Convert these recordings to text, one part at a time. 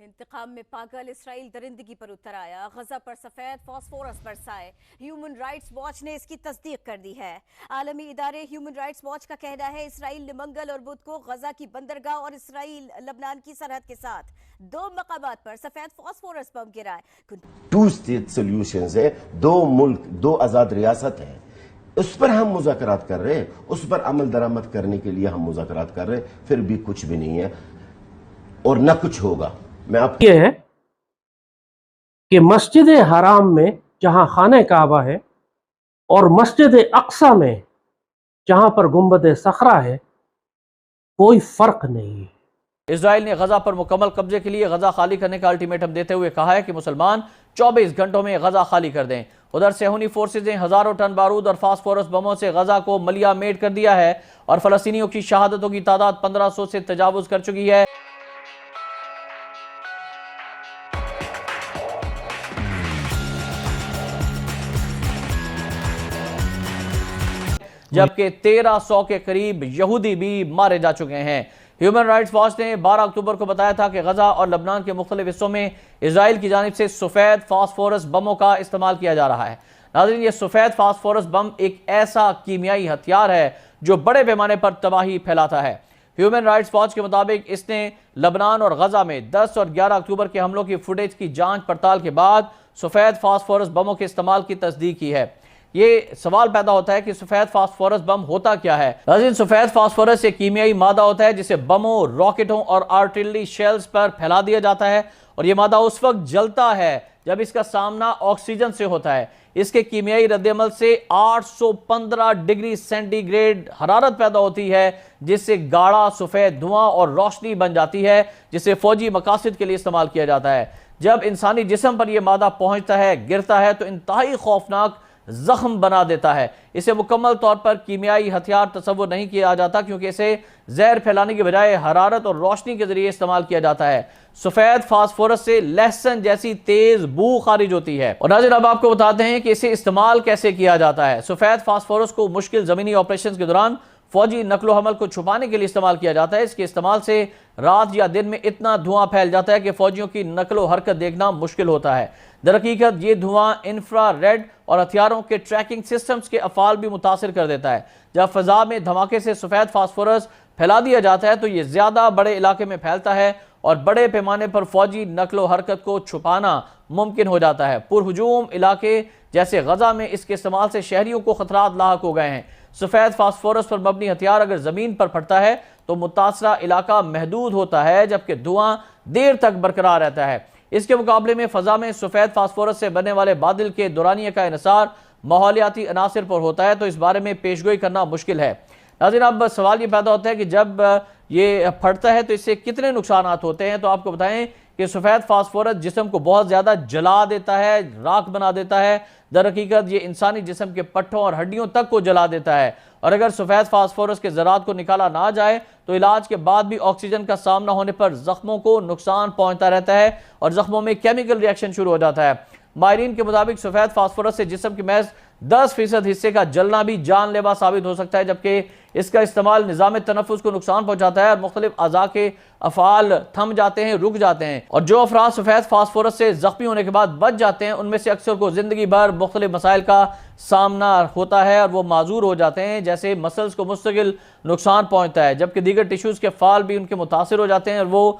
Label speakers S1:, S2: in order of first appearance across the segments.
S1: انتقام میں پاگل اسرائیل درندگی پر اتر آیا، غزہ پر سفید فاسفورس برسائے۔ ہیومن رائٹس واچ نے اس کی تصدیق کر دی ہے۔ عالمی ادارے ہیومن رائٹس واچ کا کہنا ہے اسرائیل نے منگل اور بدھ کو غزہ کی بندرگاہ اور اسرائیل لبنان کی سرحد کے ساتھ 2 مقامات پر سفید فاسفورس بم گرائے۔
S2: ٹو اسٹیٹ سولوشنز ہے، 2 ملک 2 آزاد ریاست ہیں، اس پر ہم مذاکرات کر رہے ہیں، اس پر عمل درآمد کرنے کے لیے ہم مذاکرات کر رہے ہیں، پھر بھی کچھ بھی نہیں ہے اور نہ کچھ ہوگا۔
S3: یہ ہے کہ مسجد حرام میں جہاں خانہ کعبہ ہے اور مسجد اقصی میں جہاں پر گنبد صخرہ ہے کوئی فرق نہیں ہے۔
S4: اسرائیل نے غزہ پر مکمل قبضے کے لیے غزہ خالی کرنے کا الٹیمیٹم دیتے ہوئے کہا ہے کہ مسلمان 24 گھنٹوں میں غزہ خالی کر دیں۔ ادھر صہیونی فورسز نے ہزاروں ٹن بارود اور فاسفورس بموں سے غزہ کو ملیا میٹ کر دیا ہے اور فلسطینیوں کی شہادتوں کی تعداد 1500 سے تجاوز کر چکی ہے۔ جبکہ 1300 کے قریب یہودی بھی مارے جا چکے ہیں۔ ہیومن رائٹس واچ نے 12 اکتوبر کو بتایا تھا کہ غزہ اور لبنان کے مختلف حصوں میں اسرائیل کی جانب سے سفید فاسفورس بموں کا استعمال کیا جا رہا ہے۔ ناظرین، یہ سفید فاسفورس بم ایک ایسا کیمیائی ہتھیار ہے جو بڑے پیمانے پر تباہی پھیلاتا ہے۔ ہیومن رائٹس واچ کے مطابق اس نے لبنان اور غزہ میں 10 اور 11 اکتوبر کے حملوں کی فوٹیج کی جانچ پڑتال کے بعد سفید فاسفورس بموں کے استعمال کی تصدیق کی ہے۔ یہ سوال پیدا ہوتا ہے کہ سفید فاسفورس بم ہوتا کیا ہے؟ ناظرین، سفید فاسفورس ایک کیمیائی مادہ ہوتا ہے جسے بموں، راکٹوں اور آرٹلری شیلز پر پھیلا دیا جاتا ہے، اور یہ مادہ اس وقت جلتا ہے جب اس کا سامنا آکسیجن سے ہوتا ہے۔ اس کے کیمیائی رد عمل سے 815 ڈگری سینٹی گریڈ حرارت پیدا ہوتی ہے، جس سے گاڑھا سفید دھواں اور روشنی بن جاتی ہے، جسے فوجی مقاصد کے لیے استعمال کیا جاتا ہے۔ جب انسانی جسم پر یہ مادہ پہنچتا ہے، گرتا ہے، تو انتہائی خوفناک زخم بنا دیتا ہے۔ اسے مکمل طور پر کیمیائی ہتھیار تصور نہیں کیا جاتا کیونکہ اسے زہر پھیلانے کے بجائے حرارت اور روشنی کے ذریعے استعمال کیا جاتا ہے۔ سفید فاسفورس سے لہسن جیسی تیز بو خارج ہوتی ہے۔ اور ناظرین، اب آپ کو بتاتے ہیں کہ اسے استعمال کیسے کیا جاتا ہے۔ سفید فاسفورس کو مشکل زمینی آپریشنز کے دوران فوجی نقل و حمل کو چھپانے کے لیے استعمال کیا جاتا ہے۔ اس کے استعمال سے رات یا دن میں اتنا دھواں پھیل جاتا ہے کہ فوجیوں کی نقل و حرکت دیکھنا مشکل ہوتا ہے۔ در حقیقت یہ دھواں انفرا ریڈ اور ہتھیاروں کے ٹریکنگ سسٹمز کے افعال بھی متاثر کر دیتا ہے۔ جب فضا میں دھماکے سے سفید فاسفورس پھیلا دیا جاتا ہے تو یہ زیادہ بڑے علاقے میں پھیلتا ہے اور بڑے پیمانے پر فوجی نقل و حرکت کو چھپانا ممکن ہو جاتا ہے۔ پرہجوم علاقے جیسے غزہ میں اس کے استعمال سے شہریوں کو خطرات لاحق ہو گئے ہیں۔ سفید فاسفورس پر مبنی ہتھیار اگر زمین پر پھٹتا ہے تو متاثرہ علاقہ محدود ہوتا ہے، جبکہ دھواں دیر تک برقرار رہتا ہے۔ اس کے مقابلے میں فضا میں سفید فاسفورس سے بننے والے بادل کے دورانیے کا انحصار ماحولیاتی عناصر پر ہوتا ہے، تو اس بارے میں پیشگوئی کرنا مشکل ہے۔ ناظرین، اب سوال یہ پیدا ہوتا ہے کہ جب یہ پھٹتا ہے تو اس سے کتنے نقصانات ہوتے ہیں؟ تو آپ کو بتائیں کہ سفید فاسفورس جسم کو بہت زیادہ جلا دیتا ہے، راکھ بنا دیتا ہے۔ در حقیقت یہ انسانی جسم کے پٹھوں اور ہڈیوں تک کو جلا دیتا ہے، اور اگر سفید فاسفورس کے ذرات کو نکالا نہ جائے تو علاج کے بعد بھی آکسیجن کا سامنا ہونے پر زخموں کو نقصان پہنچتا رہتا ہے اور زخموں میں کیمیکل ریاکشن شروع ہو جاتا ہے۔ ماہرین کے مطابق سفید فاسفورس سے جسم کے محض 10% حصے کا جلنا بھی جان لیوا ثابت ہو سکتا ہے، جبکہ اس کا استعمال نظام تنفس کو نقصان پہنچاتا ہے اور مختلف اعضاء کے افعال تھم جاتے ہیں، رک جاتے ہیں، اور جو افراد سفید فاسفورس سے زخمی ہونے کے بعد بچ جاتے ہیں ان میں سے اکثر کو زندگی بھر مختلف مسائل کا سامنا ہوتا ہے اور وہ معذور ہو جاتے ہیں، جیسے مسلز کو مستقل نقصان پہنچتا ہے، جبکہ دیگر ٹیشوز کے افعال بھی ان کے متاثر ہو جاتے ہیں اور وہ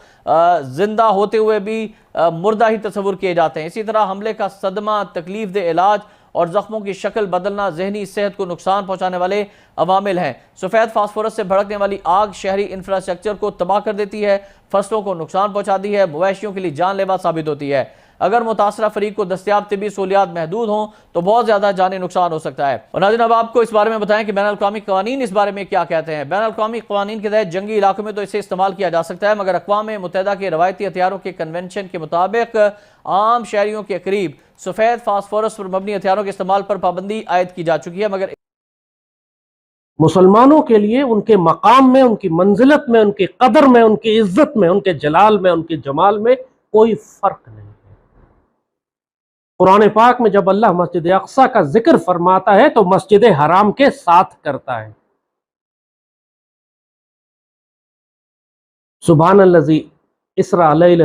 S4: زندہ ہوتے ہوئے بھی مردہ ہی تصور کیے جاتے ہیں۔ اسی طرح حملے کا صدمہ، تکلیف دہ علاج اور زخموں کی شکل بدلنا ذہنی صحت کو نقصان پہنچانے والے عوامل ہیں۔ سفید فاسفورس سے بھڑکنے والی آگ شہری انفراسٹرکچر کو تباہ کر دیتی ہے، فصلوں کو نقصان پہنچاتی ہے، مویشیوں کے لیے جان لیوا ثابت ہوتی ہے۔ اگر متاثرہ فریق کو دستیاب طبی سہولیات محدود ہوں تو بہت زیادہ جانی نقصان ہو سکتا ہے۔ اور ناظرین، اب آپ کو اس بارے میں بتائیں کہ بین الاقوامی قوانین اس بارے میں کیا کہتے ہیں۔ بین الاقوامی قوانین کے تحت جنگی علاقوں میں تو اسے استعمال کیا جا سکتا ہے، مگر اقوام متحدہ کے روایتی ہتھیاروں کے کنونشن کے مطابق عام شہریوں کے قریب سفید فاسفورس پر مبنی ہتھیاروں کے استعمال پر پابندی عائد کی جا چکی ہے، مگر
S3: مسلمانوں کے لیے ان کے مقام میں، ان کی منزلت میں، ان کی قدر میں، ان کی عزت میں، ان کے جلال میں، ان کے جمال میں کوئی فرق نہیں ہے۔ قرآن پاک میں جب اللہ مسجد اقصی کا ذکر فرماتا ہے تو مسجد حرام کے ساتھ کرتا ہے۔ سبحان الذی اسریٰ لیلا